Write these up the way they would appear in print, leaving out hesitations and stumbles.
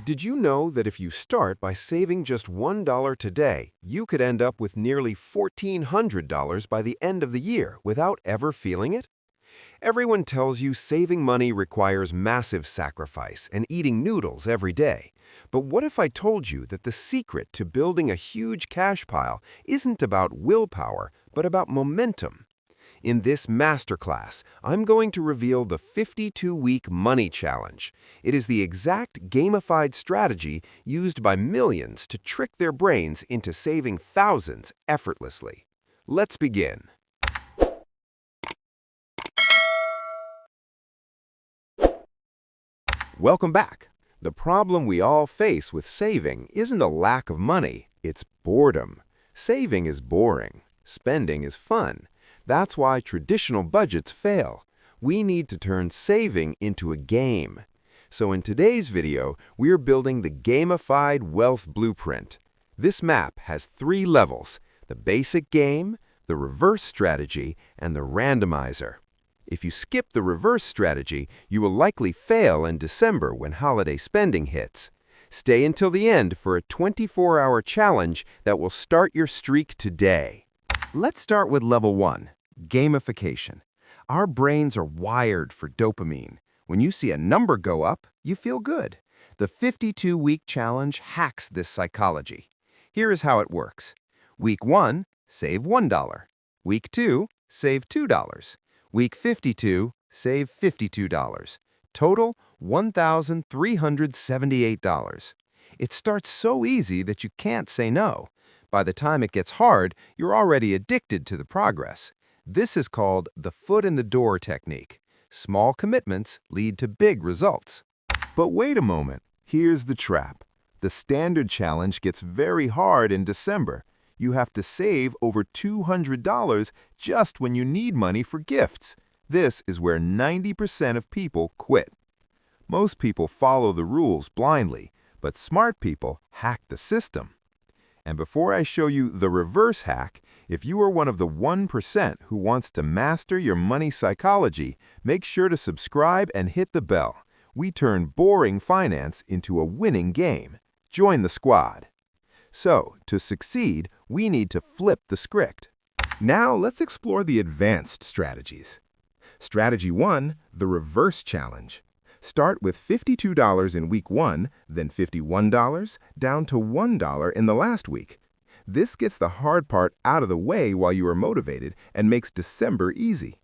Did you know that if you start by saving just $1 today, you could end up with nearly $1,400 by the end of the year without ever feeling it? Everyone tells you saving money requires massive sacrifice and eating noodles every day. But what if I told you that the secret to building a huge cash pile isn't about willpower, but about momentum? In this masterclass, I'm going to reveal the 52-week money challenge. It is the exact gamified strategy used by millions to trick their brains into saving thousands effortlessly. Let's begin. Welcome back. The problem we all face with saving isn't a lack of money, it's boredom. Saving is boring. Spending is fun. That's why traditional budgets fail. We need to turn saving into a game. So in today's video, we're building the gamified wealth blueprint. This map has 3 levels: the basic game, the reverse strategy, and the randomizer. If you skip the reverse strategy, you will likely fail in December when holiday spending hits. Stay until the end for a 24-hour challenge that will start your streak today. Let's start with level 1, gamification. Our brains are wired for dopamine. When you see a number go up, you feel good. The 52-week challenge hacks this psychology. Here is how it works. Week 1, save $1. Week 2, save $2. Week 52, save $52. Total, $1,378. It starts so easy that you can't say no. By the time it gets hard, you're already addicted to the progress. This is called the foot-in-the-door technique. Small commitments lead to big results. But wait a moment. Here's the trap. The standard challenge gets very hard in December. You have to save over $200 just when you need money for gifts. This is where 90% of people quit. Most people follow the rules blindly, but smart people hack the system. And before I show you the reverse hack, if you are one of the 1% who wants to master your money psychology, make sure to subscribe and hit the bell. We turn boring finance into a winning game. Join the squad. So, to succeed, we need to flip the script. Now, let's explore the advanced strategies. Strategy 1, the reverse challenge. Start with $52 in week 1, then $51, down to $1 in the last week. This gets the hard part out of the way while you are motivated and makes December easy.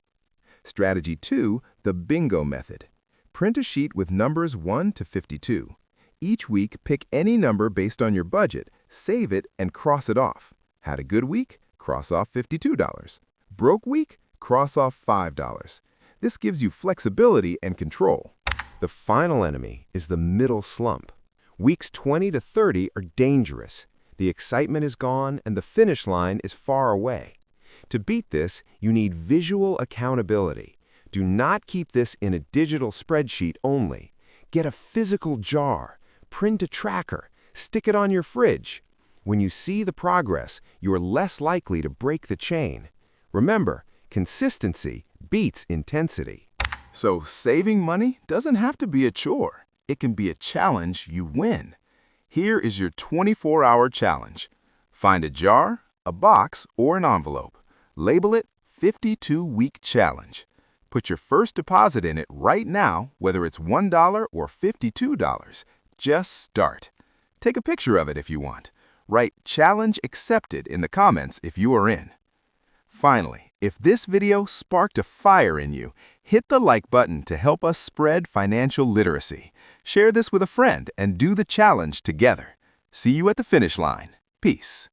Strategy 2, the bingo method. Print a sheet with numbers 1 to 52. Each week, pick any number based on your budget, save it, and cross it off. Had a good week? Cross off $52. Broke week? Cross off $5. This gives you flexibility and control. The final enemy is the middle slump. Weeks 20 to 30 are dangerous. The excitement is gone and the finish line is far away. To beat this, you need visual accountability. Do not keep this in a digital spreadsheet only. Get a physical jar, print a tracker, stick it on your fridge. When you see the progress, you are less likely to break the chain. Remember, consistency beats intensity. So saving money doesn't have to be a chore. It can be a challenge you win. Here is your 24-hour challenge. Find a jar, a box, or an envelope. Label it 52-week challenge. Put your first deposit in it right now, whether it's $1 or $52. Just start. Take a picture of it if you want. Write "Challenge Accepted" in the comments if you are in. Finally, if this video sparked a fire in you, hit the like button to help us spread financial literacy. Share this with a friend and do the challenge together. See you at the finish line. Peace.